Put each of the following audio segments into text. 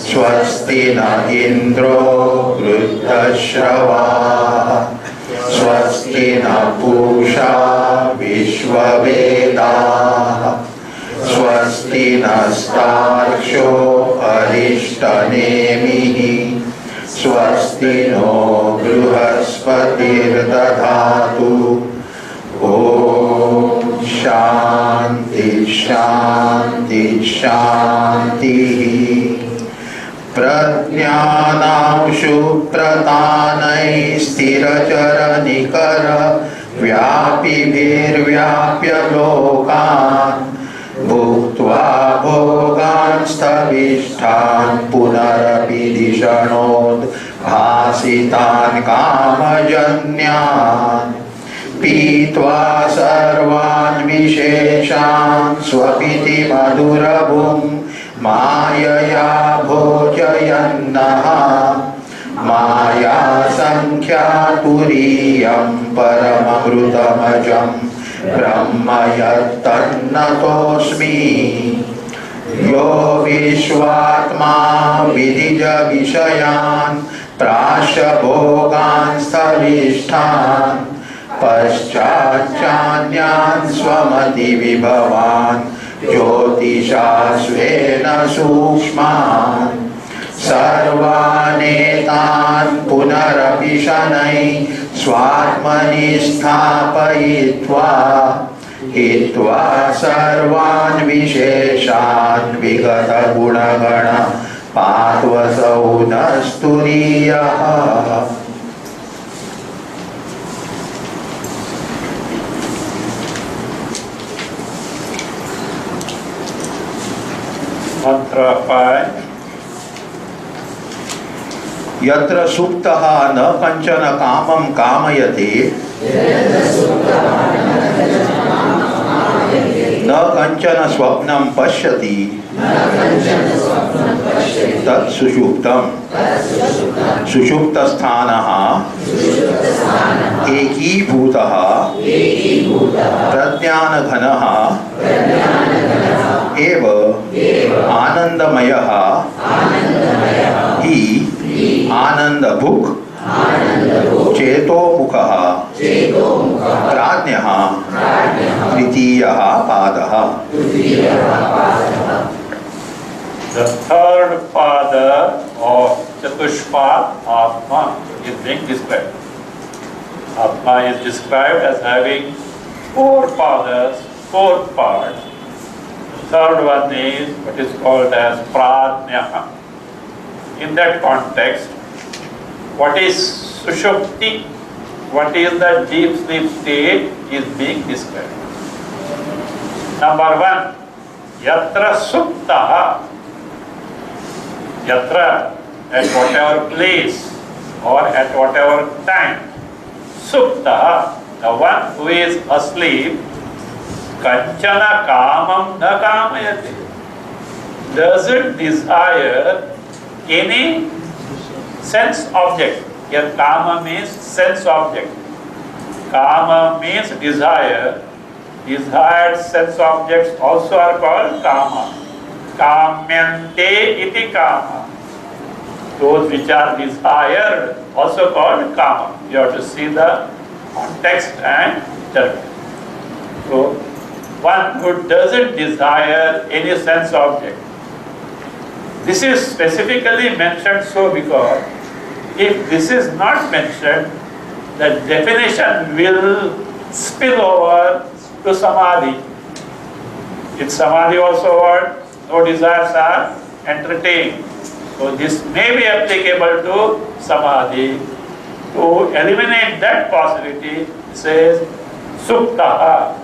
स्वस्ति न इंद्रो वृद्धश्रवाः स्वस्ति न पूषा विश्ववेदाः स्वस्ति नस्तार्क्ष्यो अरिष्टनेमिः स्वस्ति नो बृहस्पतिर्दधातु। ॐ शान्ति शान्ति शान्तिः। प्रज्ञानांशु प्रतानैः स्थिरचरनिकर व्यापिभिर्व्याप्य लोकान् भुक्त्वा भोगान् स्थविष्ठान् पुनरपि धिषणोद्भासितान् कामजन्यान् पीत्वा सर्वान् विशेषान् स्वपिति मधुरभुं मायया भोजयन्नः माया संख्यातुरीयं परममृतमजं ब्रह्म यत्तन्नतोऽस्मि। यो विश्वात्मा विदिज विषयान् प्राश्य भोगान् स्थविष्ठान् पश्चाच्चान्यान् स्वमति विभवान् ज्योतिषा स्वेन सूक्ष्मान् सर्वानेतान् पुनरपि शनैः स्वात्मनि स्थापयित्वा हित्वा सर्वान् विशेषान् विगतगुणगण पात्वसौ नस्तुरीयः। मंत्र 5। यत्र सुप्तः न कंचन कामं कामयते न कंचन स्वप्नं पश्यति तत् सुषुप्तम्। सुषुप्तस्थानः एकीभूतः प्रज्ञानघनः एव आनंदमयः हि आनंदभुक् चेतोमुखः प्राज्ञः तृतीयः पादः। The third father of Chatushpad Atma is being described. Atma is described as having 4 fathers, 4 parts. Third one is what is called as Prajna. In that context, what is Sushupti, what is the deep sleep state is being described. Number 1, Yatra Suptaha. Yatra, at whatever place or at whatever time. Suptaha, the one who is asleep, Kanchana kamam na kamayate, doesn't desire any sense object. Here kama means sense object. Kama means desire. Desired sense objects also are called kama. Kamyante iti kama. Those which are desired also called kama. You have to see the context and judgment. So, one who doesn't desire any sense object. This is specifically mentioned so because if this is not mentioned, the definition will spill over to samadhi. In samadhi also what? No desires are entertained. So this may be applicable to samadhi. To eliminate that possibility, it says suptaha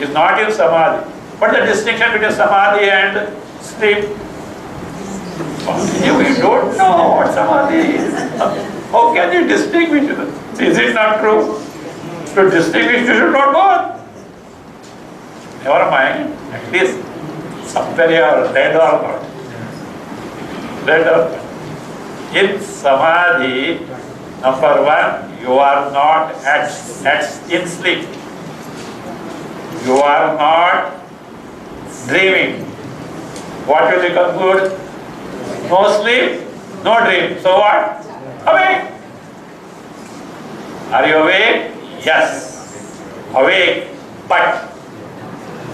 is not in samadhi. But the distinction between samadhi and sleep, you don't know what samadhi is. How can you distinguish it? Is it not true? To distinguish, you should not both. Never mind, at least somewhere you are read or not. Read or not. In samadhi, number one, you are not in sleep. You are not dreaming. What will you conclude? No sleep, no dream. So what? Awake. Are you awake? Yes. Awake, but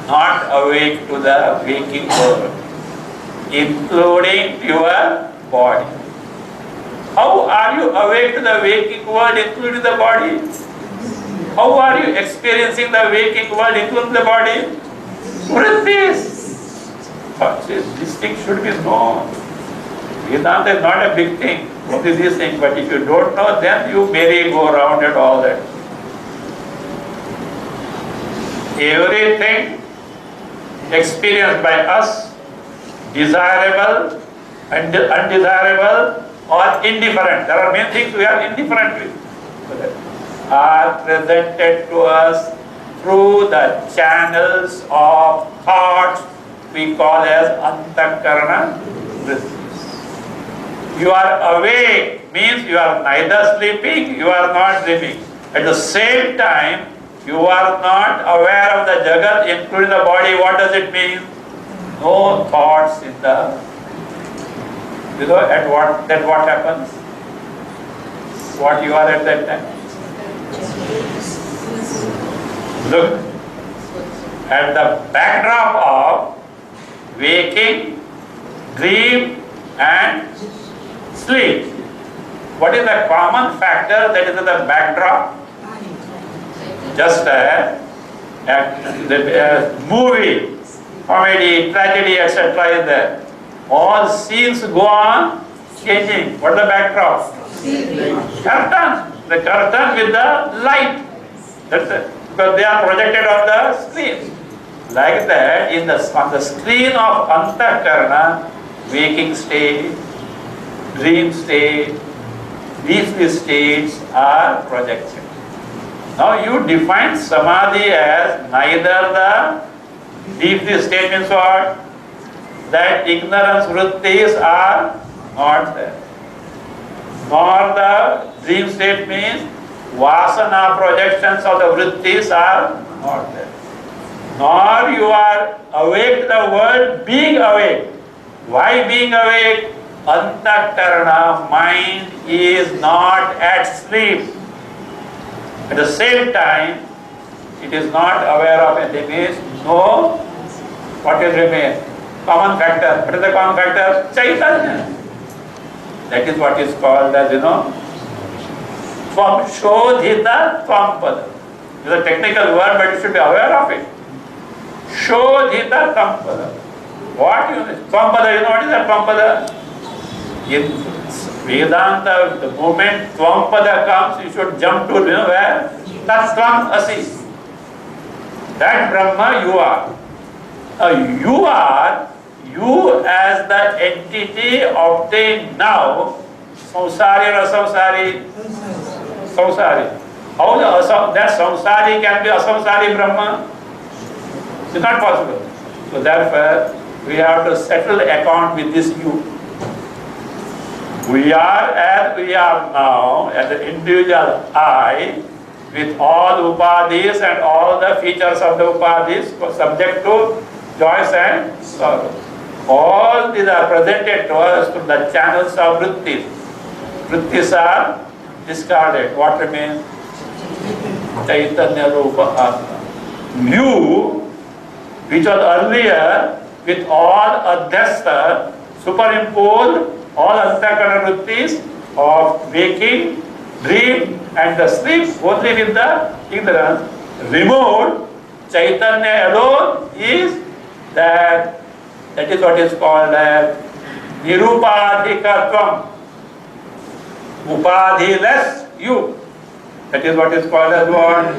not awake to the waking world, including your body. How are you awake to the waking world, including the body? How are you experiencing the waking world, including the body? Vrittis. This thing should be known. Vedanta is not a big thing. What is this thing? But if you don't know, then you merry-go-round and all that. Everything experienced by us, desirable and undesirable or indifferent. There are many things we are indifferent with, are presented to us through the channels of thoughts we call as antakarana vrittis. You are awake means you are neither sleeping, you are not dreaming. At the same time, you are not aware of the Jagat, including the body. What does it mean? No thoughts in the... You know, then what happens? What you are at that time? Look, at the backdrop of waking, dream and sleep. What is the common factor that is in the backdrop? Just a movie, comedy, tragedy, etc. is there. All scenes go on changing. What is the backdrop? Curtain. The curtain with the light. That's it. Because they are projected on the screen. Like that, on the screen of antakarana, waking state, dream state, these states are projected. Now you define samadhi as neither the deep state means what? That ignorance vrittis are not there. Nor the dream state means vasana projections of the vrittis are not there. Nor you are awake to the world being awake. Why being awake? Antakarana, mind is not at sleep. At the same time, it is not aware of anything. Means no, what will remain? Common factor. What is the common factor? Chaitanya. That is what is called as, Tvam shodhita tvam-pada. It is a technical word, but you should be aware of it. Shodhita tvam-pada. What you know? Tvam-pada, you know what is that tvam-pada? In Vedanta, the moment tvam-pada comes, you should jump to, where? Tat tvam asi. That Brahma you are. You as the entity obtained now, samsari or asamsari? Samsari. How that samsari can be asamsari Brahma? It's not possible. So therefore, we have to settle account with this you. We are as we are now, as an individual I, with all upadhis and all the features of the upadhis subject to joys and sorrow. All these are presented to us through the channels of vrittis. Vrittis are discarded. What remains? Chaitanya Rupa Atma. You which was earlier with all adhyastha, superimposed all antahkarana vrittis of waking, dream and the sleep only with the ignorance, removed. Chaitanya alone is that is what is called as nirupadhikartvam, upadhiless you. That is what is called as what?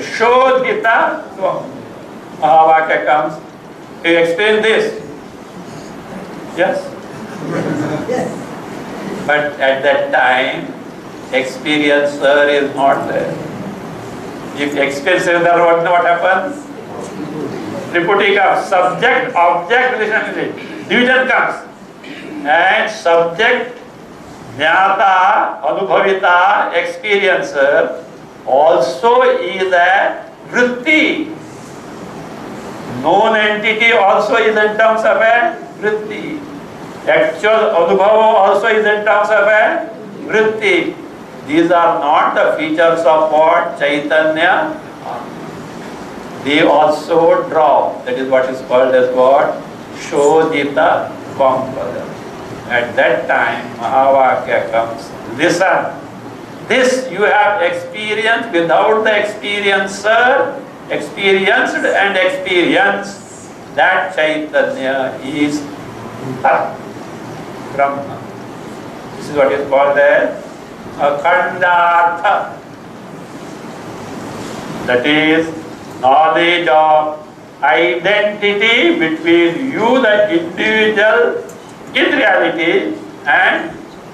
Shodhita tvam. Mahavakya comes. He explains this. Yes? Yes. But at that time, experiencer is not there. If experiencer is there, what happens? Triputi comes. Subject, object relationship. Division comes. And subject, jnata, anubhavita, experiencer also is a vritti. Known entity also is in terms of a vritti. Actual anubhava also is in terms of a vritti. These are not the features of what? Chaitanya. They also drop. That is what is called as what? Shodhita Vampada. At that time, Mahavakya comes. Listen. This you have experienced without the experiencer, experienced and experience. That Chaitanya is Brahma. This is what is called as Akhandartha. That is knowledge of identity between you, the individual, in reality, and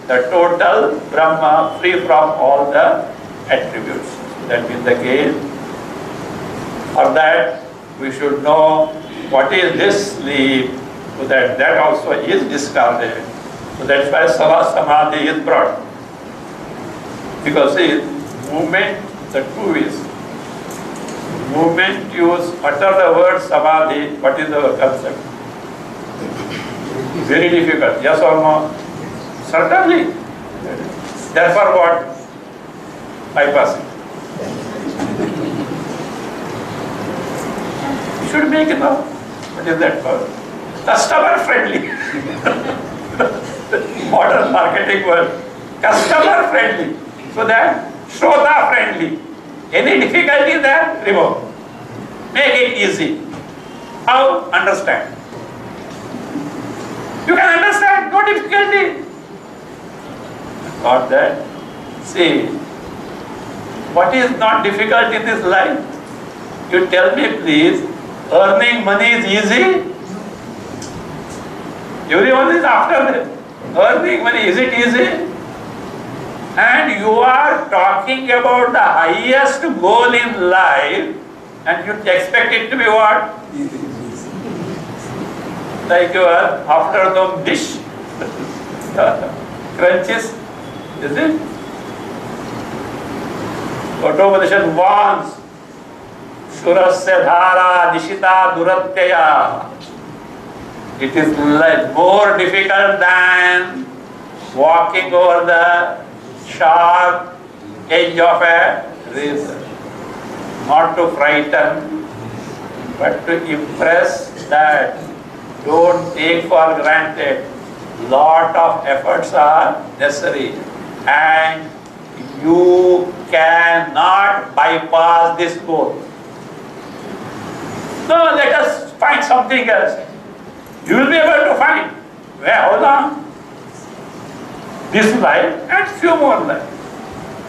the total Brahma, free from all the attributes. That is the case. For that, we should know what is this sleep, so that also is discarded. So that's why Samadhi is brought. Because see, movement, the two is. Movement, you utter the word Samadhi, what is the concept? Very difficult, yes or no? Certainly. Therefore what? Bypassing. You should make it now. What is that called? Customer friendly. Modern marketing word. Customer friendly. So that Shrodha friendly. Any difficulty there, remove. Make it easy. How? Understand. You can understand, no difficulty. Got that? See, what is not difficult in this life? You tell me please, earning money is easy? Everyone is after that. Earning money, is it easy? And you are talking about the highest goal in life, and you expect it to be what? Like your afternoon dish. Crunches, is it? Automotion warns, Surasya dhara nishita duratyaya. It is more difficult than walking over the sharp edge of a razor. Not to frighten, but to impress that don't take for granted. Lot of efforts are necessary and you cannot bypass this goal. So let us find something else. You will be able to find. Where? Hold on. This life and few more life.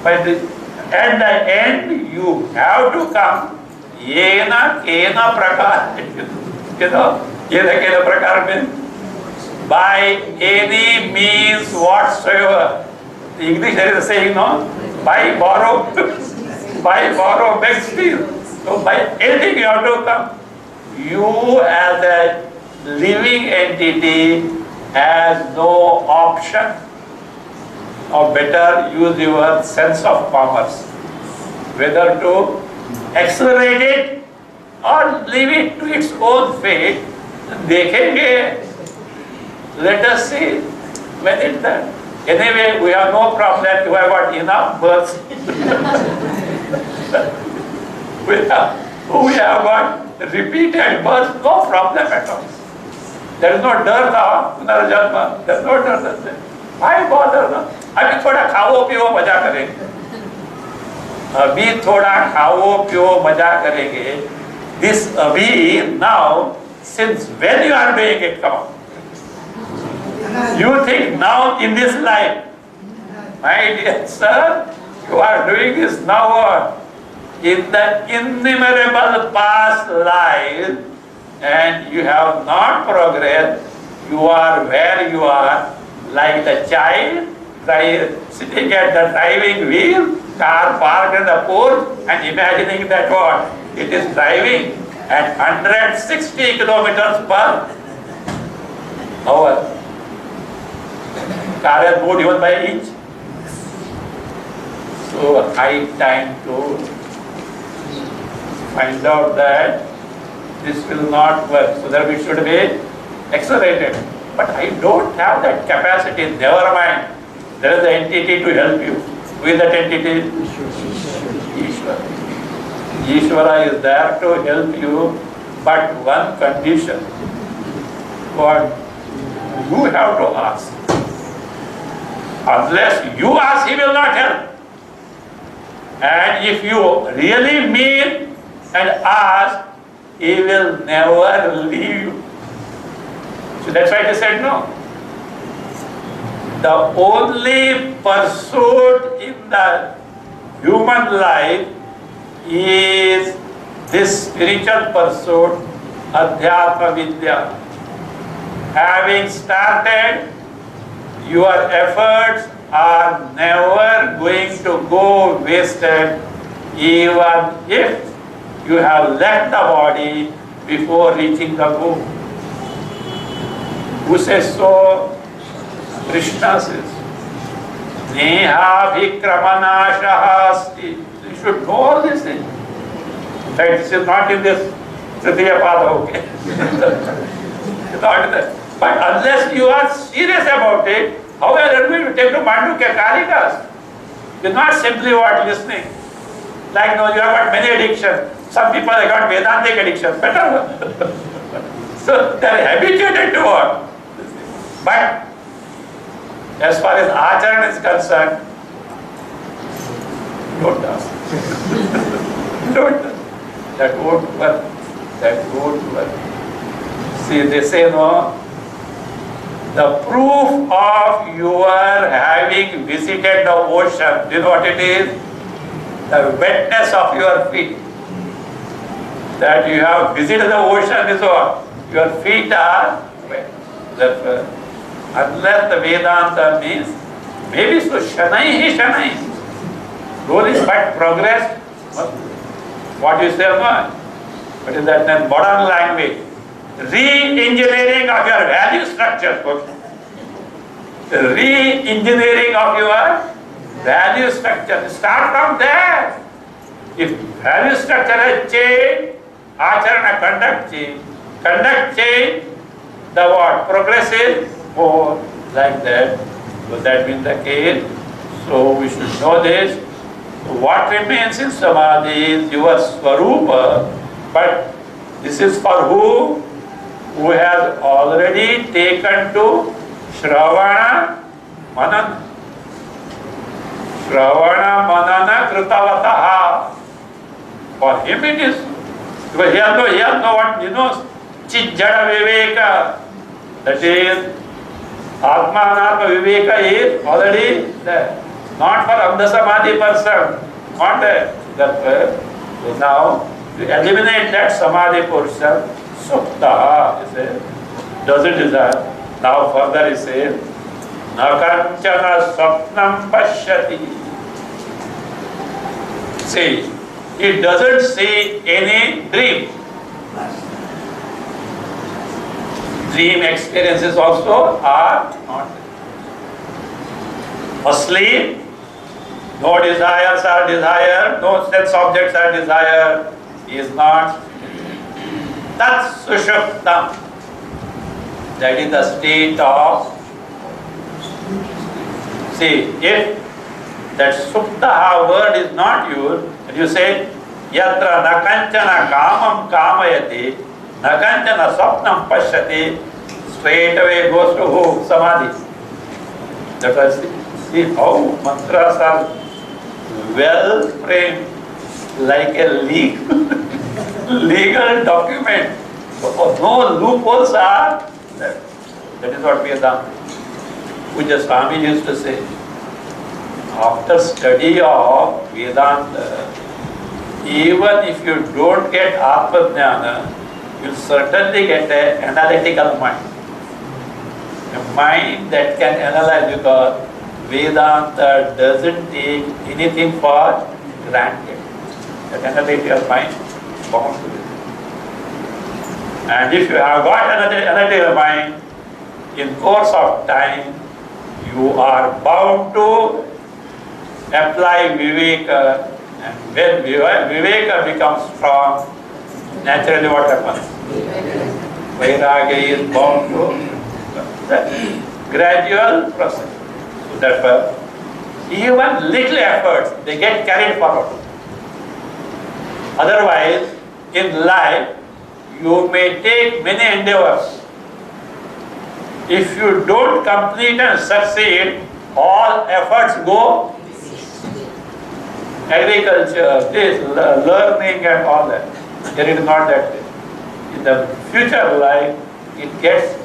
But at the end, you have to come. Yena kena prakar. You know, yena kena prakar means by any means whatsoever. In English there is a saying, no? By borrow, makes steal. So by anything you have to come. You as a living entity has no option. Or better use your sense of commerce, whether to accelerate it or leave it to its own fate. देखेंगे, let us see when it's done. Anyway, we have no problem. We have got enough births. we have got repeated birth, no problem at all. There is no dearth of punarjanma. There is no dearth. Why bother? No? अभी थोड़ा खाओ पियो मजा करेंगे. अभी थोड़ा खाओ पियो मजा करेंगे. This abhi now, since when you are doing it, come on. You think now in this life, my dear sir, you are doing this now or in the innumerable past life, and you have not progressed. You are where you are, like the child sitting at the driving wheel, car parked in the porch, and imagining that what? It is driving at 160 kilometers per hour. Car has moved even by an inch. So high time to find out that this will not work. So that we should be accelerated. But I don't have that capacity. Never mind. There is an entity to help you. Who is that entity? Ishvara. Ishvara is there to help you, but one condition. What? You have to ask. Unless you ask, he will not help. And if you really mean and ask, he will never leave you. So that's why he said no. The only pursuit in the human life is this spiritual pursuit, Adhyatma Vidya. Having started, your efforts are never going to go wasted, even if you have left the body before reaching the goal. Who says so? Krishna says. Neha vikramanashaha asti. You should know all these things. In fact, this is not in this Tritiya Pada, okay? Not in that. But unless you are serious about it, how are you going to take to Mandukya Kalikas? It's not simply what listening. Like, no, you have got many addictions. Some people have got Vedantic addiction. Better. So they are habituated to what? But as far as Acharan is concerned, don't ask. Don't ask. That won't work. That won't work. See, they say no. The proof of your having visited the ocean, you know what it is? The wetness of your feet. That you have visited the ocean is what? Your feet are wet. Therefore, unless the Vedanta means, maybe so Shanai hi Shanai. Slowly but progress. What you say, no? What is that in modern language? Re-engineering of your value structure. Re-engineering of your value structure. Start from there. If value structure has changed, Acharana conduct change. Conduct change, the what? Progress is more like that. So that means the case. So we should know this. So what remains in Samadhi is your Swarupa, but this is for who? Who has already taken to Shravana Manana. Shravana Manana Kritavataha. For him it is. Because he has no what, Chijjada Viveka. That is, Atma Anatma Viveka is already there. Not for Amdasamadhi person. Not there. Therefore, now, to eliminate that Samadhi portion, Supta, he says, doesn't desire. Now further he says, Nakanchana Sapnam Pashyati. See, he doesn't see any dream. Dream experiences also are not asleep. No desires are desired, no sense objects are desired. He is not. Tat Sushuptam. That is the state of. See, if that Suptaha word is not used, and you say yatra na kanchana kamam kamayati, na kanchana swapnam pashyati, straight away goes to who? Samadhi. That was, see how mantras are well framed, like a legal document. No loopholes are there. That is what we have done. Puja Swami used to say, after study of Vedanta, even if you don't get Atma Jnana, you'll certainly get an analytical mind. A mind that can analyze, because Vedanta doesn't take anything for granted. That analytical mind bound to it. And if you have got analytical mind, in course of time, you are bound to apply Viveka, and when Viveka becomes strong, naturally what happens? Vairagya is bound to the gradual process. So therefore, even little efforts, they get carried forward. Otherwise, in life, you may take many endeavors. If you don't complete and succeed, all efforts go. Agriculture, this, learning and all that. It is not that way. In the future life, it gets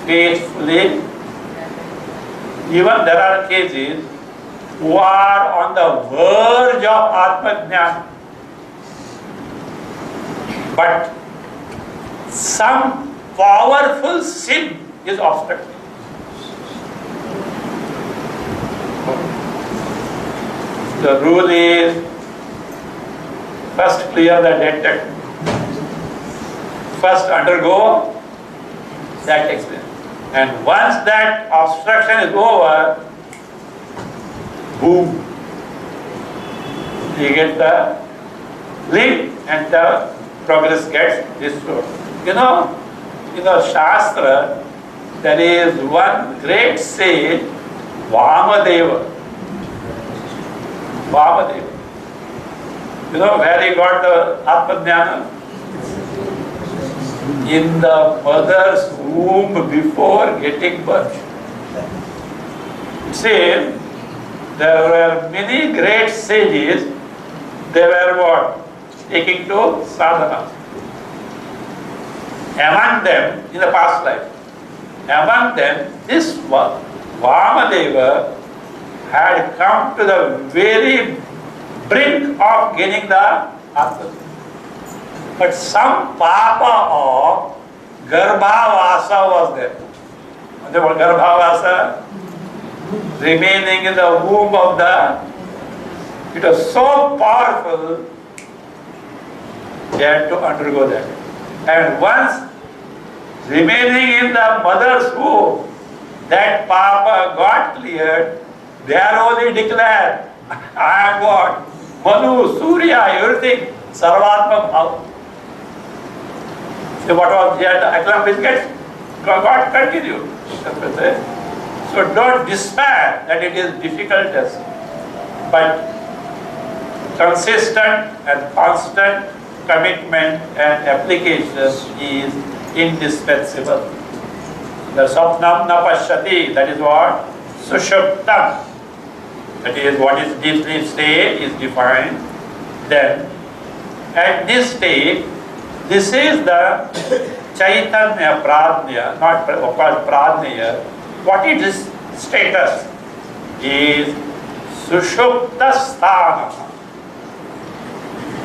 faithfully. Even there are cases who are on the verge of Atma Jnana, but some powerful sin is obstructing. The rule is first clear the debt, first undergo that experience. And once that obstruction is over, boom, you get the leap and the progress gets restored. You know, in the Shastra, there is one great sage, Vamadeva. Vamadeva. You know where he got the Atma Jnana? In the mother's womb before getting birth. It says there were many great sages, they were what? Taking to sadhana. Among them, in the past life, among them, this one, Vamadeva, had come to the very brink of gaining the Atma. But some papa of Garbhavasa was there. The word Garbhavasa, remaining in the womb of the, it was so powerful, they had to undergo that. And once remaining in the mother's womb, that papa got cleared, they are only declared, I am what? Manu, Surya, everything, Sarvatma Bhava. So what was there, the accomplishment got continued. So don't despair that it is difficult, but consistent and constant commitment and application is indispensable. The Sapnam na pashyati, that is what? Sushuptam. That is what is deep sleep state is defined. Then, at this state, this is the Chaitanya Pradnya, not called Pradnya. What is this status? Is Sushupta Sthana.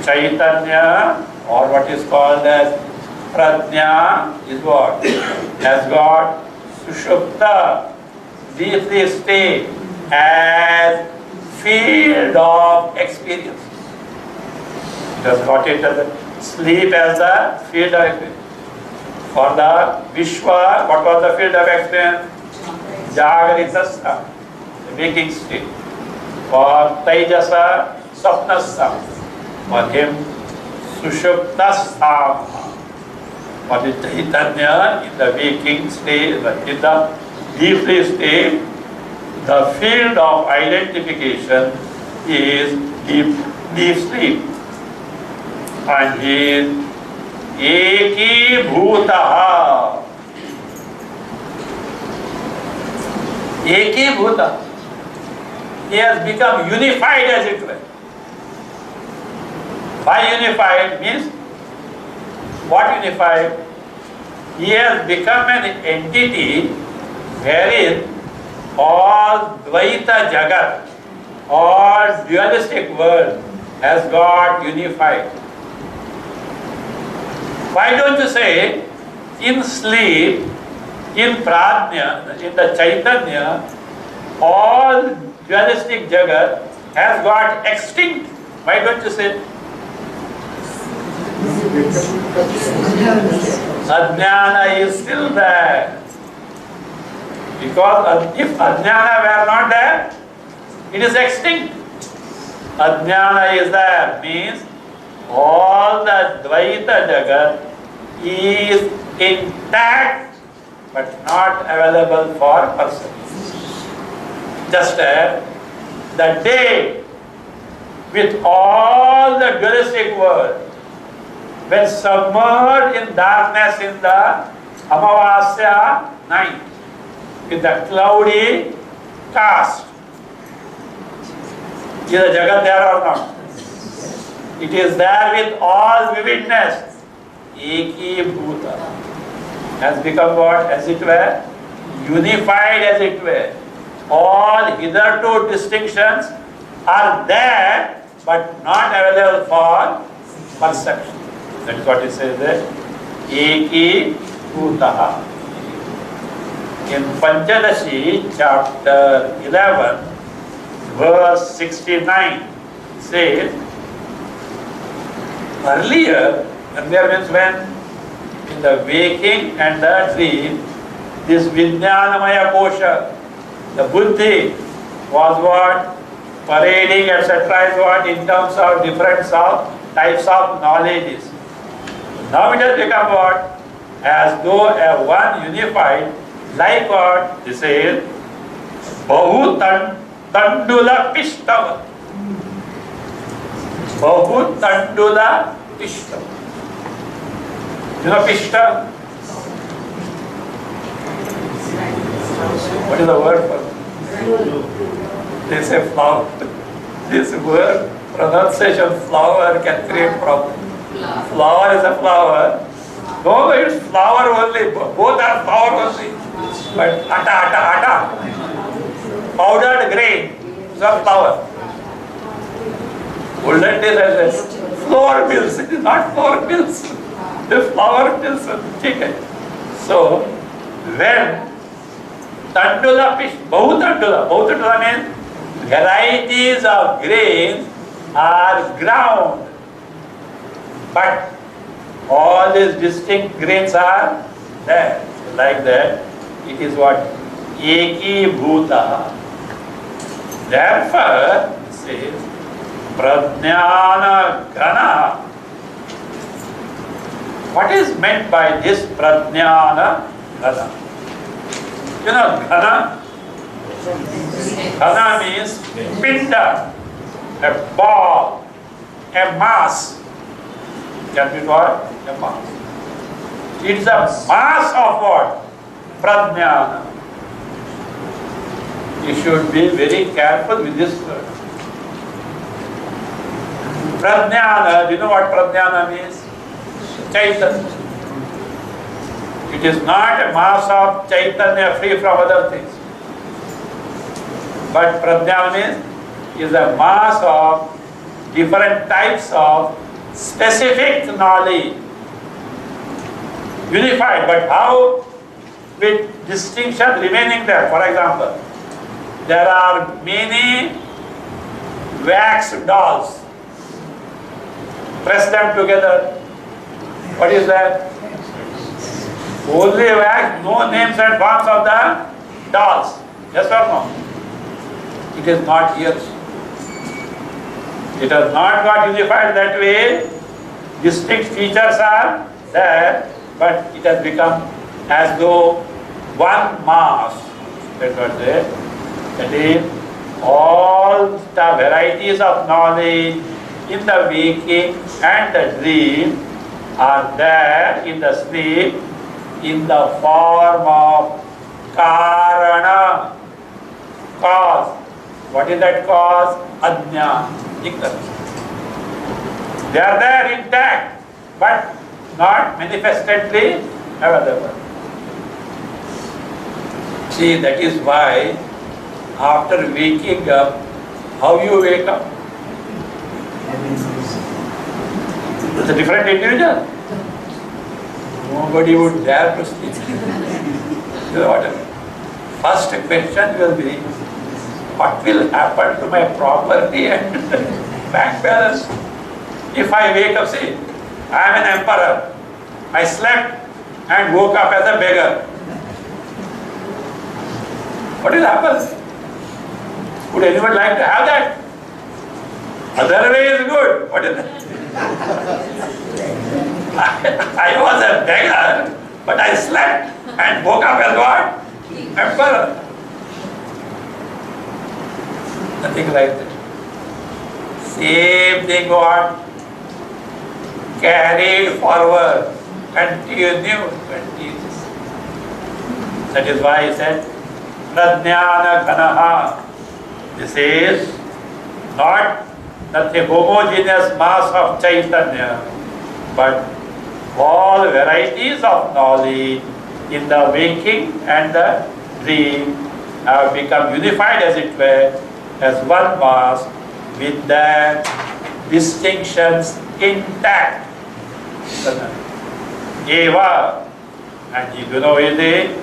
Chaitanya, or what is called as Pradnya, is what? Has got Sushupta, deep sleep state, as field of experience. It has got it as a sleep as a field of experience. For the Vishwa, what was the field of experience? Jagritasya, the waking state. For Tejasa, Sapnasya. For him, Sushuptasya. For the Chaitanya, in the waking state, in the deep sleep state, the field of identification is deep sleep. and he is ekibhutah. Ekibhuta. He has become unified, as it were. By unified means, what unified? He has become an entity wherein all Dvaita Jagat, all dualistic world has got unified. Why don't you say, in sleep, in Pradnya, in the Chaitanya, all dualistic Jagat has got extinct? Why don't you say? Ajnana is still there. Because if Ajnana were not there, it is extinct. Ajnana is there means all the Dvaita Jagat is intact but not available for person. Just as the day with all the dualistic world, when submerged in darkness in the Amavasya night, with the cloudy cast, is the Jagat there or not? It is there with all vividness. Ekibhuta has become what? As it were, unified as it were. All hitherto distinctions are there but not available for perception. That is what it says there. Ekibhuta. In Panchadashi, chapter 11, verse 69, says, earlier means when in the waking and the dream, this Vijnanamaya Kosha, the Buddhi was what? Parading, etc. is what? In terms of different types of knowledges. Now it has become what? As though a one unified, like what? This is Bahu Tandula Pishtava. Bahu Tandula Pishtava. You know Pishta? What is the word for? They say flower. This word, pronunciation flower can create problem. Flower is a flower. No, it's flower only. Both are flower only. But atta. Powdered grain is a flower. Olden days I said, flour mills. It is not flour mills. The flour mills are chicken. So, when Tandula fish, Bahu Tandula means varieties of grains are ground. But all these distinct grains are there. Like that, it is what? Ekibhuta. Therefore, it says, Prajnana Gana. What is meant by this Prajnana Gana? You know, Gana? Gana means pinda, a ball, a mass. Can be called a mass. It is a mass of what? Prajnana. You should be very careful with this word. Prajnana, do you know what Prajnana means? Chaitanya. It is not a mass of Chaitanya free from other things. But Prajnana means is a mass of different types of specific knowledge. Unified, but how? With distinction remaining there. For example, there are many wax dolls. Press them together. What is that? Only wax, no names and forms of the dolls. Yes or no? It is not here. It has not got unified that way. Distinct features are there, but it has become as though one mass. That's what they. That is, all the varieties of knowledge in the waking and the dream are there in the sleep in the form of karana, cause. What is that cause? Ajna, ignorance. They are there intact, but not manifestedly available. See, that is why after waking up, how you wake up? It's a different individual. Nobody would dare to sleep. You know what? First question will be, what will happen to my property and bank balance? If I wake up, see, I am an emperor. I slept and woke up as a beggar. What will happen? Would anyone like to have that? Other way is good. What is that? I was a beggar, but I slept and woke up as what? Emperor. Nothing like that. Same thing what? Carried forward, continued. That is why he said, Pradnyana Ganaha. This is not the homogeneous mass of Chaitanya, but all varieties of knowledge in the waking and the dream have become unified, as it were, as one mass with their distinctions intact. Eva, and you know it is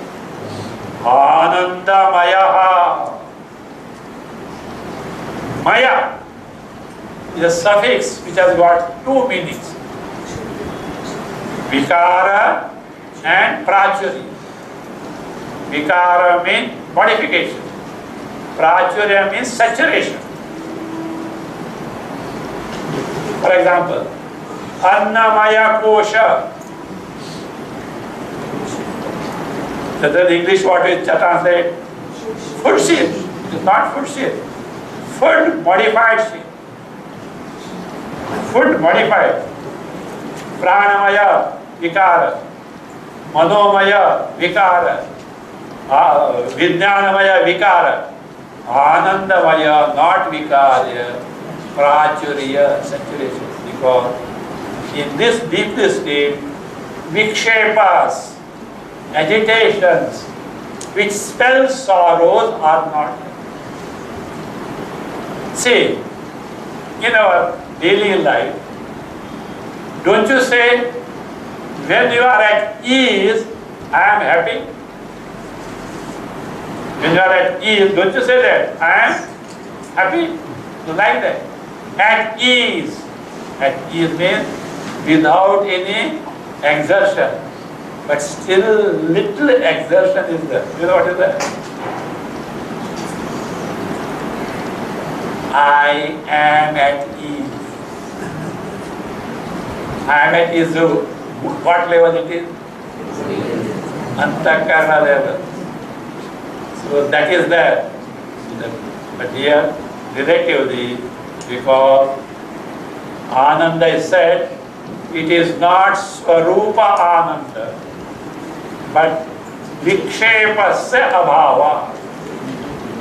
Anandamaya. Maya is a suffix which has got two meanings. Vikara and Prachurya. Vikara means modification. Prachurya means saturation. For example, Annamaya Kosha. That's the English word is translate. Food sheet. It is not food sheet. Food modified sheet. Food modified. Pranamaya Vikara. Manomaya Vikara. Vijnanamaya Vikara. Anandamaya, not Vikarya. Prachurya, saturation. Because in this deep state, vikshepas, agitations, which spell sorrows are not. See, in our daily life, don't you say, when you are at ease, I am happy? When you are at ease, don't you say that? I am happy? You like that? At ease. At ease means without any exertion. But still little exertion is there. You know what is that? I am at ease. I am at ease. So what level it is? Antakarna level. So that is there. But here, relatively, because Ananda is said, it is not Swarupa Ananda, but Vikshepasya Abhava.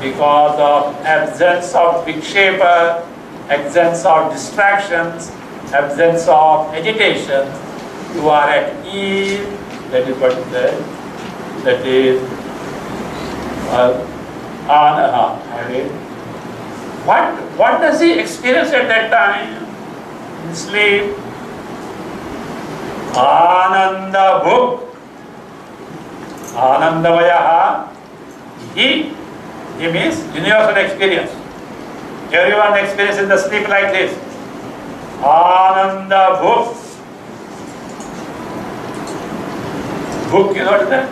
Because of absence of Vikshepa, absence of distractions, absence of agitation, you are at ease. That is what it says. That is Anaha. What does he experience at that time? In sleep. Ananda Bhuk. Anandamaya. He means universal experience. Everyone experiences the sleep like this. Ananda Bhuk. Bhuk, you know what is that?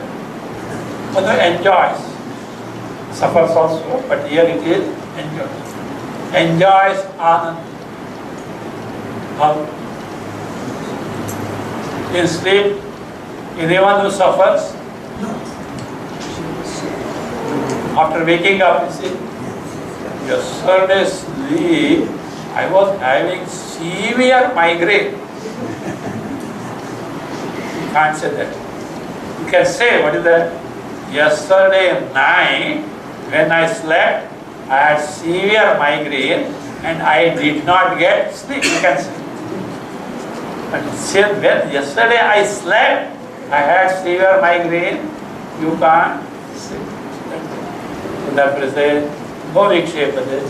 One enjoys. Suffers also, but here it is enjoys. Enjoys Anand. How? In sleep, anyone who suffers, after waking up, you see, your surness sleep I was having severe migraine. You can't say that. You can say, what is that? Yesterday night, when I slept, I had severe migraine and I did not get sleep. You can say. But when yesterday I slept, I had severe migraine, you can't say. So that is the Bhovikshepade.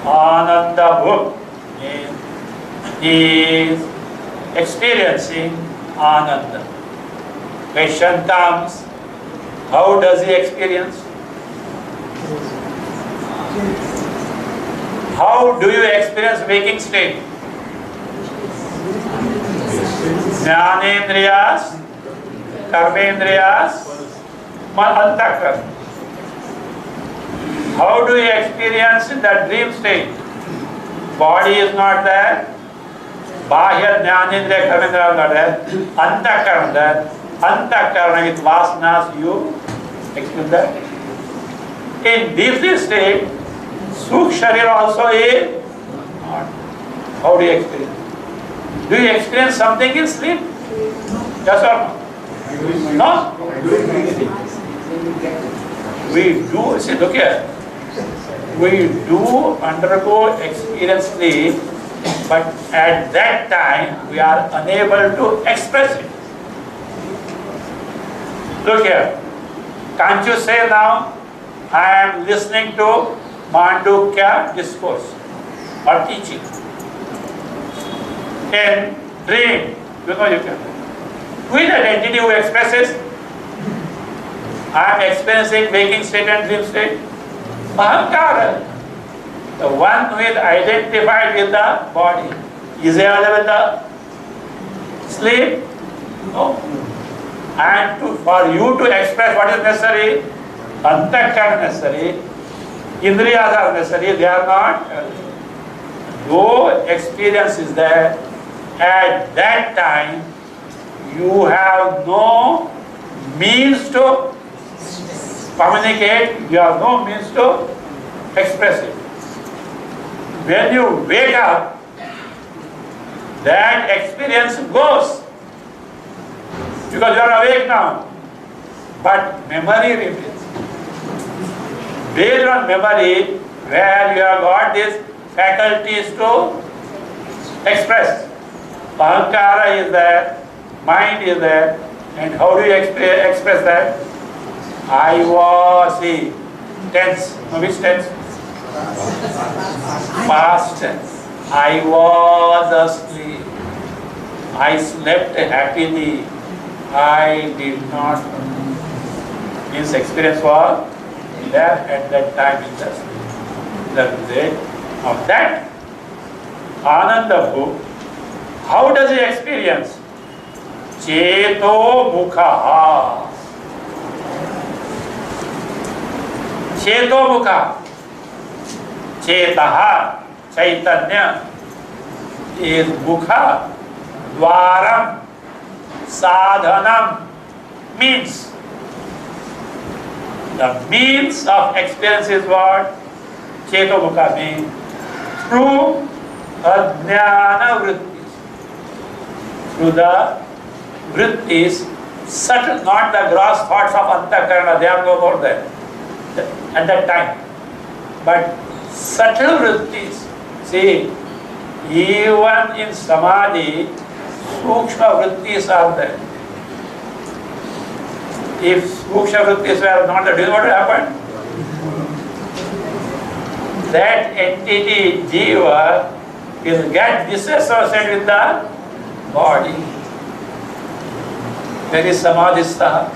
Ananda Bhuk means he is experiencing Ananda. Question comes, how does he experience? How do you experience waking state? Jnanendriyas, Karmendriyas, Antakarna. How do you experience the dream state? Body is not there. Bahya Jnanendriya Karmendriya is not there. Antakarna there. Antakarna with vasanas you experience that. In deep sleep state, Sukh Sharir also is not. How do you experience? Do you experience something in sleep? Yes or no? No? We do, see, look here. We do undergo experience sleep, but at that time we are unable to express it. Look here. Can't you say now, I am listening to Mandukya discourse or teaching? In dream, you know you can. Who is that entity who expresses? I am experiencing waking state and dream state. Ahankara. The one who is identified with the body. Is he available with the sleep? No. And for you to express what is necessary, Antakarna necessary, Indriyas are necessary, they are not. Though experience is there, at that time you have no means to communicate, you have no means to express it. When you wake up, that experience goes. Because you are awake now. But memory remains. Based on memory, where you have got these faculties to express. Ahankara is there, mind is there, and how do you express that? I was, see, tense. No, which tense? Past tense. I was asleep. I slept happily. I did not. Means experience was there at that time in the sleep. That is it. Of that Ananda Bhuk, how does he experience? Cheto Mukha. Cheto Mukha. Chetaha, Chaitanya, is Mukha, Dwaram, Sadhanam, means. The means of experience is what? Cheto Mukha means through Ajnana Vrittis. Through the Vrittis, subtle, not the gross thoughts of Antakarna, they are no more there at that time. But subtle Vrittis, see, even in Samadhi, Sukshma Vrittis are there. If Sukshma Vrittis were not there, do you know what will happen? That entity, Jiva, will get disassociated with the body. There is Samadhistha.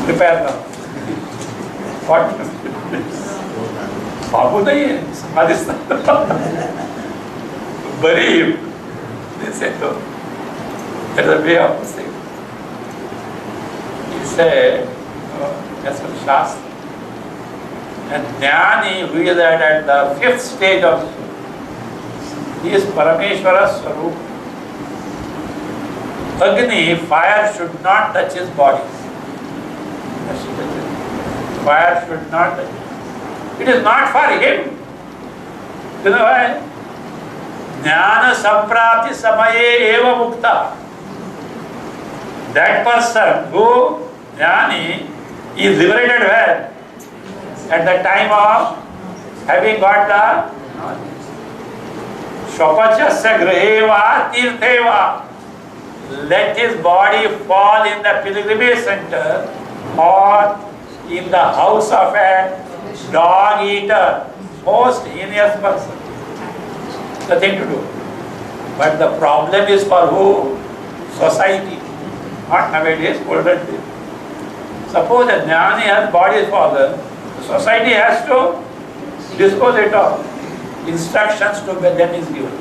Prepare now. What? Babu nahi hai, Samadhistha. Bury him. They said no. That is a way of saying. He said, that's what Shastra. And Jnani, who is at the 5th stage of, he is Parameshwara Swarup. Agni, fire should not touch his body. Fire should not touch. It is not for him. You know why? Jnana samprapti samaye eva mukta. That person who jnani is liberated where? At the time of having got the Shopachasya graheva tirtheva. Let his body fall in the pilgrimage center or in the house of a dog eater, most heinous person. Nothing to do. But the problem is for who? Society. Not nowadays, older days. Suppose a jnani has body is fallen, society has to dispose it of. Instructions to them is given.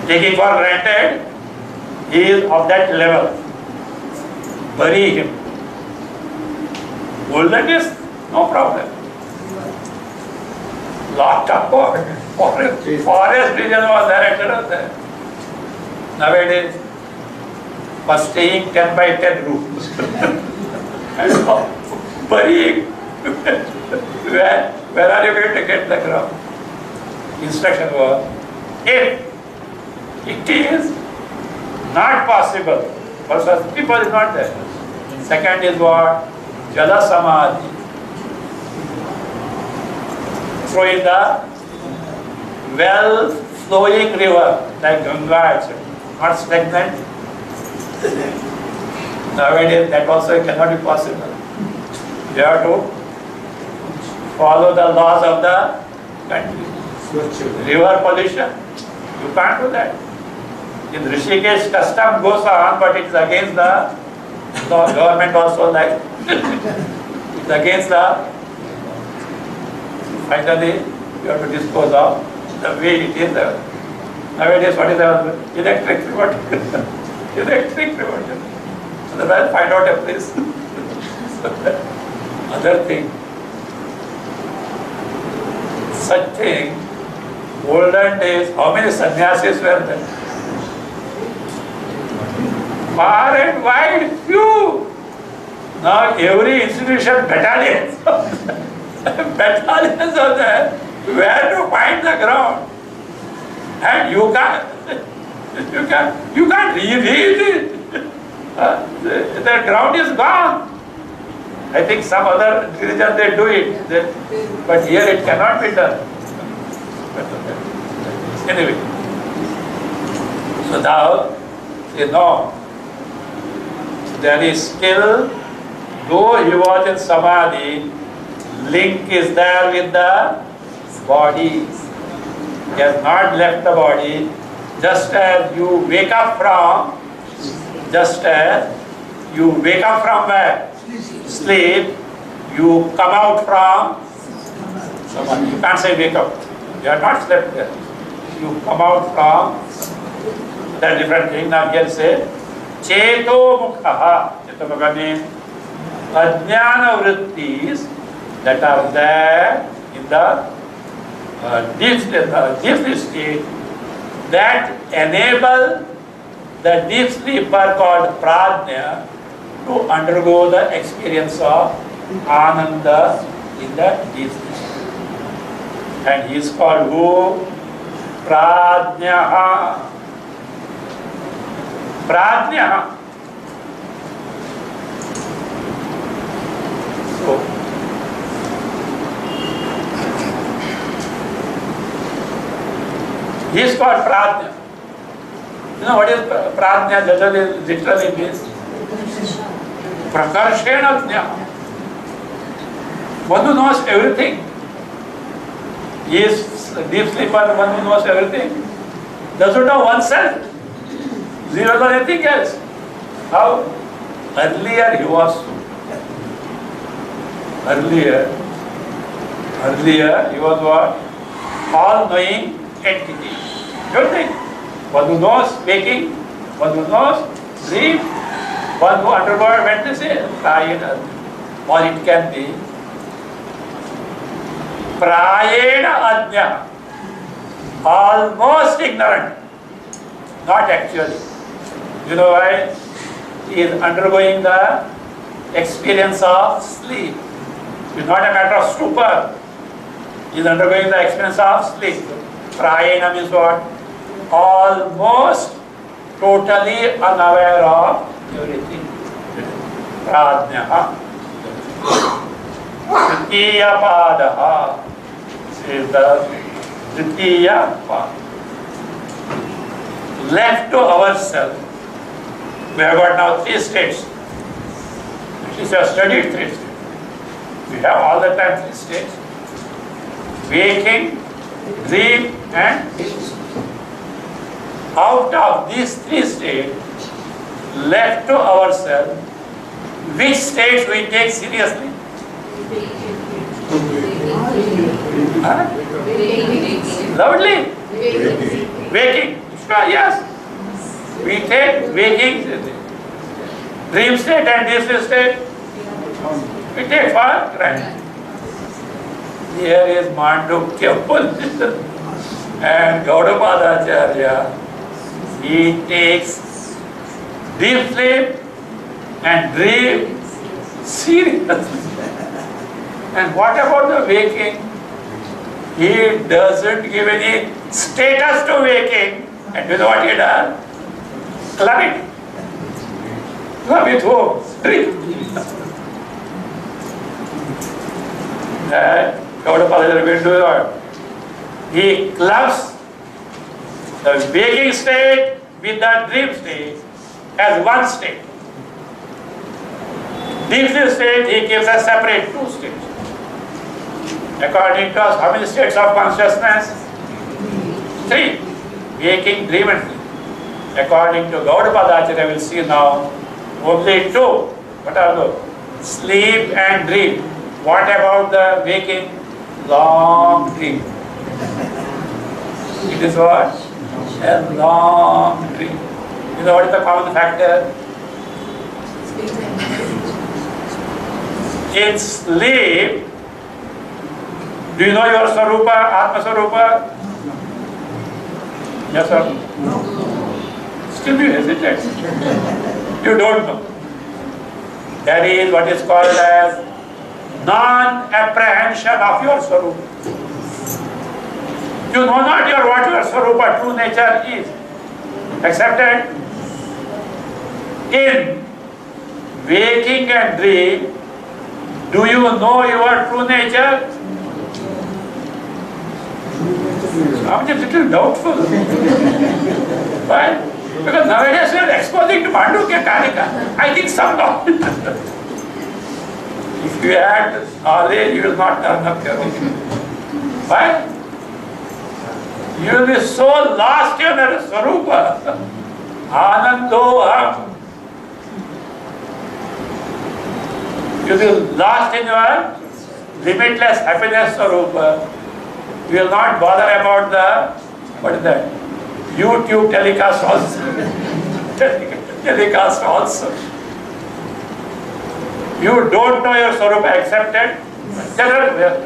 Taking for granted, he is of that level. Bury him. Older days, no problem. Locked up forest region was there. Nowadays, for staying 10 by 10 rooms. And burying. Where are you going to get the ground? Instruction was, if it is not possible, first people is not there. Second is what? Jala Samadhi. So in the well-flowing river, like Ganga, etc., not stagnant. Nowadays, that also cannot be possible. You have to follow the laws of the country. River pollution, you can't do that. In Rishikesh, custom goes on, but it's against the law. Government also like it's against the. Finally, you have to dispose of the way it is. Nowadays, what is the electric remote? Electric remote. Otherwise, find out a place. Other thing. Such thing, olden days, how many sannyasis were there? Far and wide, few. Now every institution, battalions. Battalions are there. Where to find the ground? And you can't reveal it. The ground is gone. I think some other religion they do it, but here it cannot be done. Anyway, so now, say no, there is still, though he was in Samadhi, link is there with the body. He has not left the body, just as you wake up from where? Sleep, you come out from Samadhi. You can't say wake up. You are not slept there. You come out from that different thing. Now here say Cheto Mukha. Cheto Mukha means Ajnana Vrittis that are there in the deep state that enable the deep sleeper called Prajna to undergo the experience of Ananda in the deep sleep. And he is called who? Prajna. Prajna. So, he is called Prajna. You know what is Prajna? Literally means Prakarshena Jnana. One who knows everything. He is deep sleeper, one who knows everything. Doesn't know oneself. Zero knows anything else. How? Earlier he was. Earlier he was what? All-knowing entity. Everything. One who knows waking, one who knows sleep, one who undergoes meditation, or it can be Prayena Ajna, almost ignorant, not actually. You know why? He is undergoing the experience of sleep. It's not a matter of stupor. He is undergoing the experience of sleep. Prayena means what? Almost totally unaware of everything. Pradnyaha. Tritiya padaha is the Tritiya pada. Left to ourselves, we have got now 3 states. At least we have studied 3 states. We have all the time 3 states. Waking, dream and sleep. Out of these 3 states, left to ourselves, which states we take seriously? Huh? Loudly? Waking. Sure, yes. We take waking, dream state and this state. We take for granted. Here is Mandukya position and Gaudapadacharya. He takes deep sleep and dream seriously. And what about the waking? He doesn't give any status to waking. And you know what he does? Club it. Club it home. Dream. Gaudapadacharya will do what? He clubs the waking state with the dream state as one state. Deep sleep state he gives us separate 2 states. According to us, how many states of consciousness? 3. Waking, dream and sleep. According to Gaudapadacharya, we will see now only 2. What are those? Sleep and dream. What about the waking? Long dream. It is what? A long dream. You know what is the common factor? In sleep, do you know your Swarupa, Atma Swarupa? Yes or no? Still you hesitate. You don't know. That is what is called as non-apprehension of your Swarupa. You know not what your Swarupa, true nature is. Accepted? In waking and dream, do you know your true nature? I'm just a little doubtful. Why? Because nowadays we are exposing to Mandukya Karika. I think some knowledge. If you had knowledge, you will not turn up here. Why? You will be so lost in your Swarupa. Anandoham. You will be lost in your limitless happiness Swarupa. You will not bother about the, what is that? YouTube telecast also. Telecast also. You don't know your Swarupa accepted. We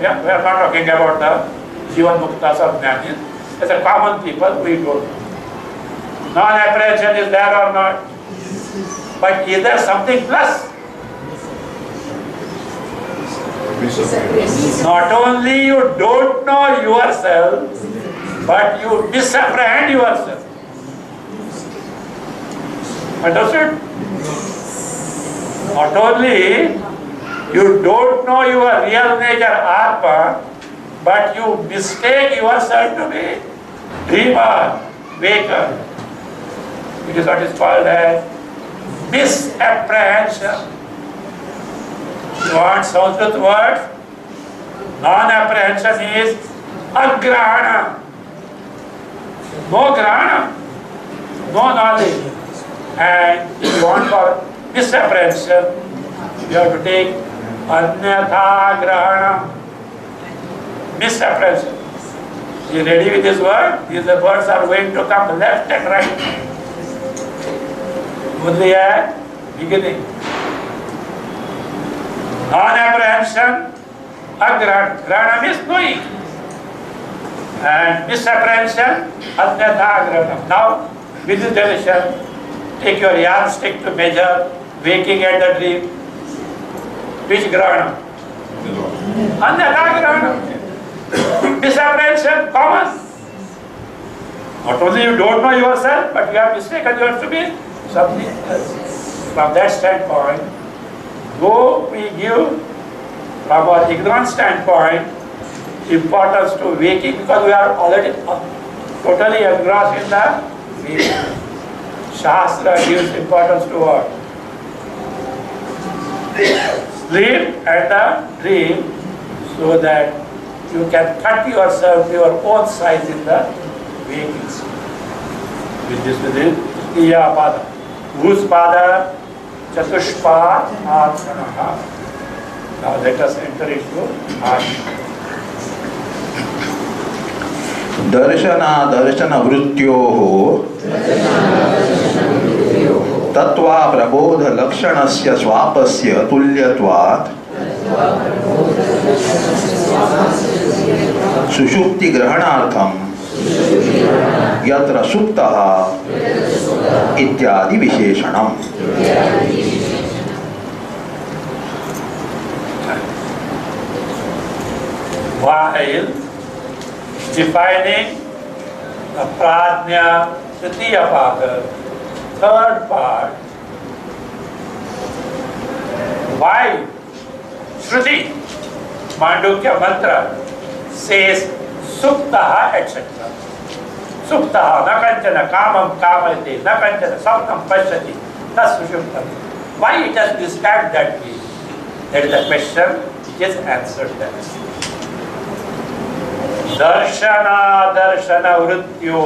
are not talking about the Jivan Muktas or Jnanis. As a common people, we don't know. Non-apprehension is there or not? But is there something plus? Not only you don't know yourself, but you misapprehend yourself. Understood? Not only you don't know your real nature, Atma, but you mistake yourself to be dreamer, waker. It is what is called as misapprehension. You want Sanskrit word? Non-apprehension is agrahana. No grahana, no knowledge. And if you want for misapprehension, you have to take anyatha grahana. Misapprehension. You ready with this word? These words are going to come left and right. Only at beginning. Non-apprehension, agrahana. Grahana means knowing. And misapprehension, anyatha grahana. Now, with this definition, take your yardstick to measure waking at the dream. Which grahana? Anyata misapprehension common. Not only you don't know yourself, but you have mistaken yourself to be something else. From that standpoint, though we give from our ignorant standpoint importance to waking, because we are already totally engrossed in the waking. Shastra gives importance to what? Sleep and the dream, so that you can cut yourself your own size in the waking state. With this, Iya Pada. Whose Pada? Chatushpad Asana. Now let us enter into Asana. दर्शन वृत्त्योः तत्वा प्रबोध लक्षणस्य स्वापस्य तुल्यत्वात् सुषुप्ति ग्रहणार्थं यत्र सुप्तः इत्यादि विशेषणम्. While defining the Prajna Tritiya Pada, third part, why Shruti, Mandukya mantra says Suptaha, etc. Suptaha, na kanchana kamam kamate, na kanchana saptam pashyati, tas sushuptam. Why it has described that way? That is the question which is answered there. Darshana darshana vrityo.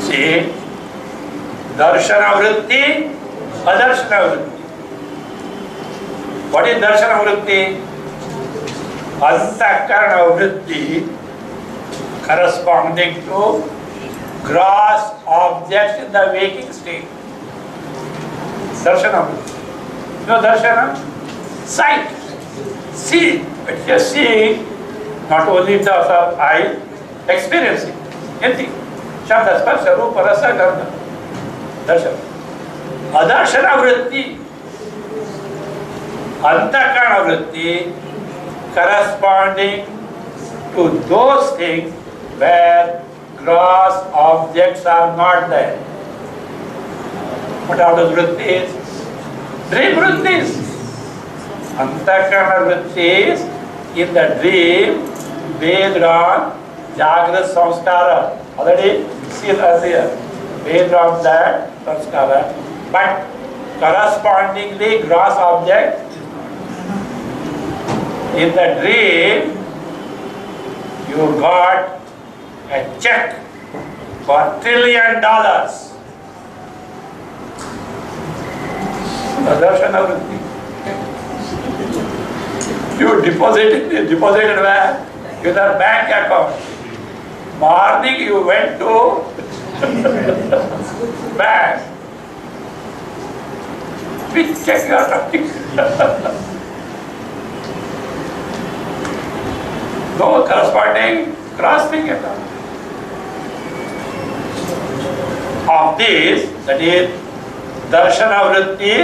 See, darshana vritti, adarshana vritti. What is darshana vritti? Antakarana vritti corresponding to gross objects in the waking state. Darshana vritti. No darshana? Sight. See. But here seeing, not only the eye, experiencing, anything. Shabda, sparsha, rupa, rasa, gandha. Darshana. Adarshana vritti, antakarana vritti, corresponding to those things where gross objects are not there. What are those vrittis? Dream vrittis. Antakarana vrittis in the dream based on Jagrata Samskara. Already seen earlier. Based on that Samskara. But correspondingly gross object in the dream you got a check for $1 trillion. Adarshana vritti. You deposited where? In the bank account. Morning you went to bank. Which check you are writing? No corresponding grasping at all. Of this, that is, darshana vritti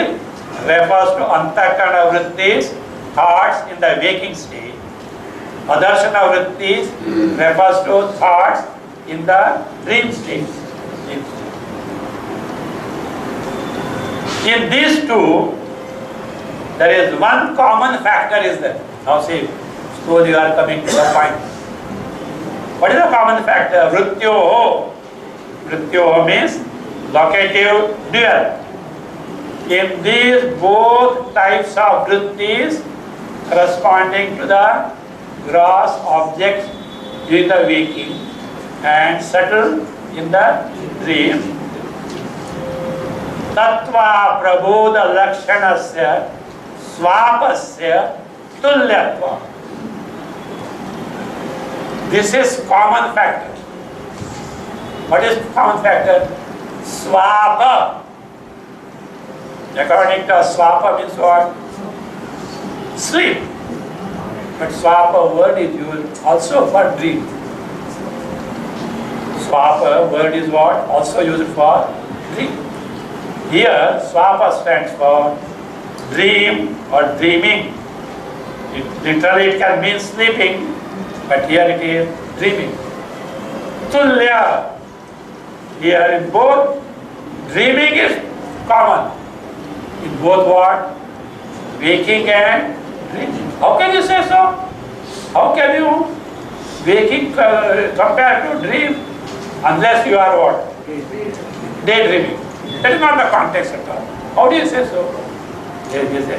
refers to antakarana vrittis, thoughts in the waking state. Adarshana vrittis refers to thoughts in the dream state. In these two, there is one common factor is there. Now see, slowly you are coming to the point. What is the common factor? Vrityoho. Vrityoho means locative dual. In these both types of vrittis corresponding to the gross objects during the waking and settle in the dream. Tattva prabodha lakshanasya swapasya tulyatva. This is common factor. What is common factor? Swapa. According to swapa means what? Sleep. But swapa word is used also for dream. Swapa word is what? Also used for dream. Here swapa stands for dream or dreaming. Literally it can mean sleeping, but here it is dreaming. Tulya. Here in both, dreaming is common. In both what? Waking and dreaming. How can you say so? How can you waking compare to dream? Unless you are what? Daydreaming. That is not the context at all. How do you say so?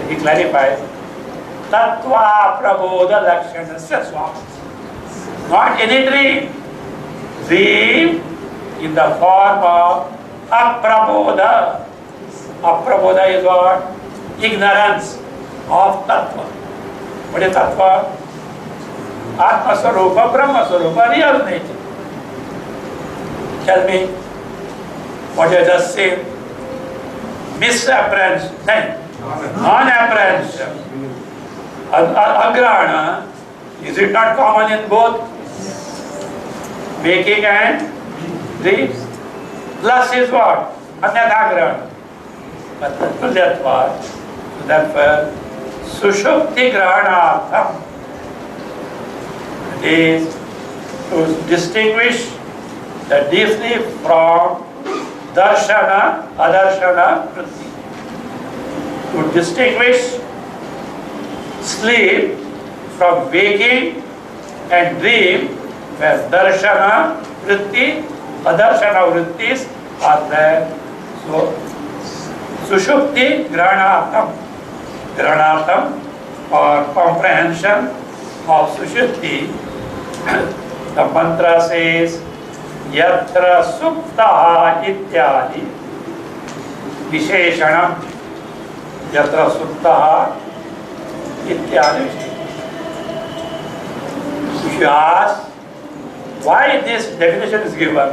He clarifies. Tattva prabodha lakshanasya swam. Not any dream. Dream in the form of aprabodha. Aprabodha is what? Ignorance of tattva. What is tattva? Atma Swarupa, Brahma Swarupa, real nature. Tell me what you just said. Misapprehension, non-apprehension, agrahana. Is it not common in both waking and dreams? Plus is what? Anyathagrahana. But tulyatvat. So therefore, sushupti grahanartham is to distinguish the deeply from darshana, adarshana, vritti. To distinguish sleep from waking and dream, where darshana, vritti, adarshana vrittis are there. So, sushupti grahanartham. Grahanartham or comprehension of sushupti. The mantra says, Yatra suptaha ityadi visheshanam. Yatra suptaha ityadi visheshanam. If you ask, why this definition is given,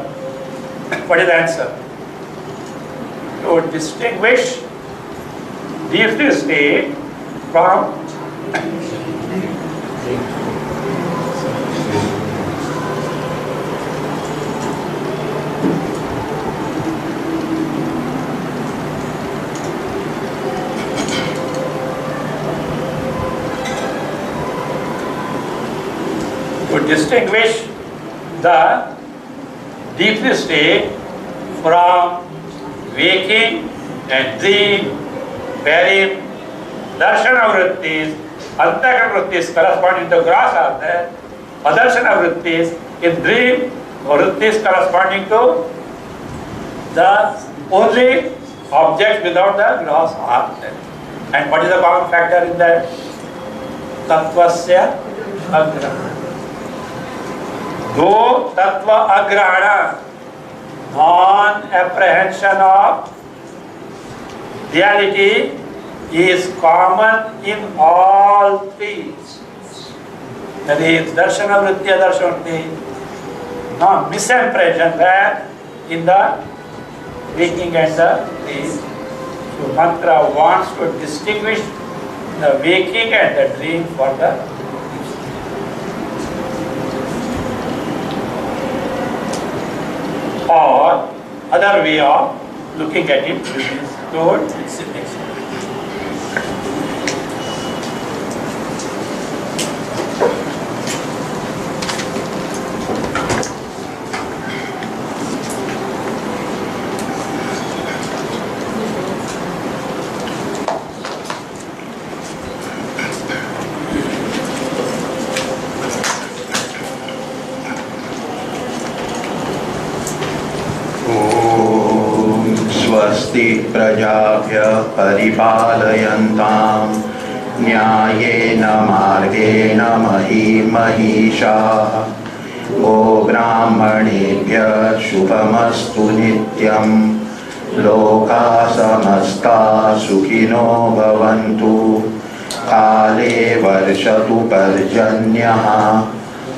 what is the answer? To distinguish deep state from distinguish the deep state from waking and dream, wherein darshana vrittis, antagana vrittis corresponding to gross are there, adarshana vrittis in dream, vrittis corresponding to the only object without the gross are there. And what is the common factor in that? Tattvasya agrahana. Though tattva agrahana, non-apprehension of reality, is common in all three. That is, darshana vritti, adarshana vritti, no misapprehension there in the waking and the dream. So mantra wants to distinguish the waking and the dream for the or other way of looking at it is toward its next. स्वस्ति प्रजाभ्यः परिपालयन्तां न्यायेन मार्गेण महीषाः गोब्राह्मणेभ्यः शुभमस्तु नित्यं लोकाः समस्ताः सुखिनो भवन्तु काले वर्षतु पर्जन्यः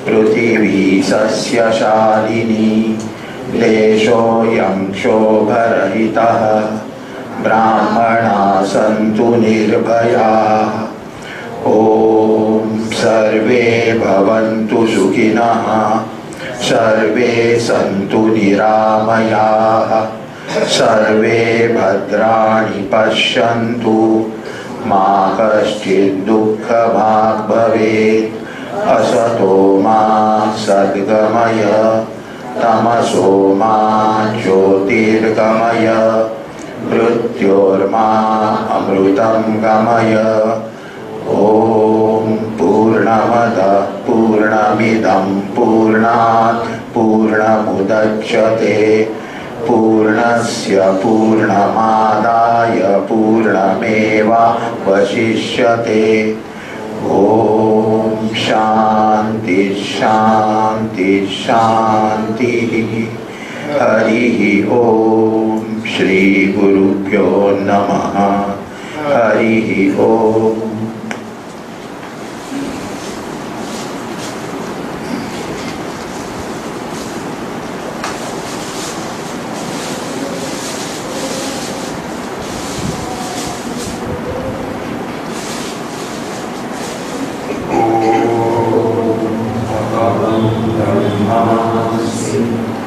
पृथिवी सस्यशालिनी देशोऽयं क्षोभरहितः ब्राह्मणाः सन्तु निर्भयाः ॐ सर्वे भवन्तु सुखिनः सर्वे सन्तु निरामयाः सर्वे भद्राणि पश्यन्तु मा कश्चित् दुःखभाग् भवेत् असतो मा सद्गमय तमसो मा ज्योतिर्गमय मृत्योर्मा अमृतं गमय ॐ पूर्णमदः पूर्णमिदं पूर्णात् पूर्णमुदच्यते पूर्णस्य पूर्णमादाय पूर्णमेवावशिष्यते ॐ शान्ति शान्ति शान्तिः हरिः ॐ श्री गुरुभ्यो नमः हरिः ॐ Brahmasmi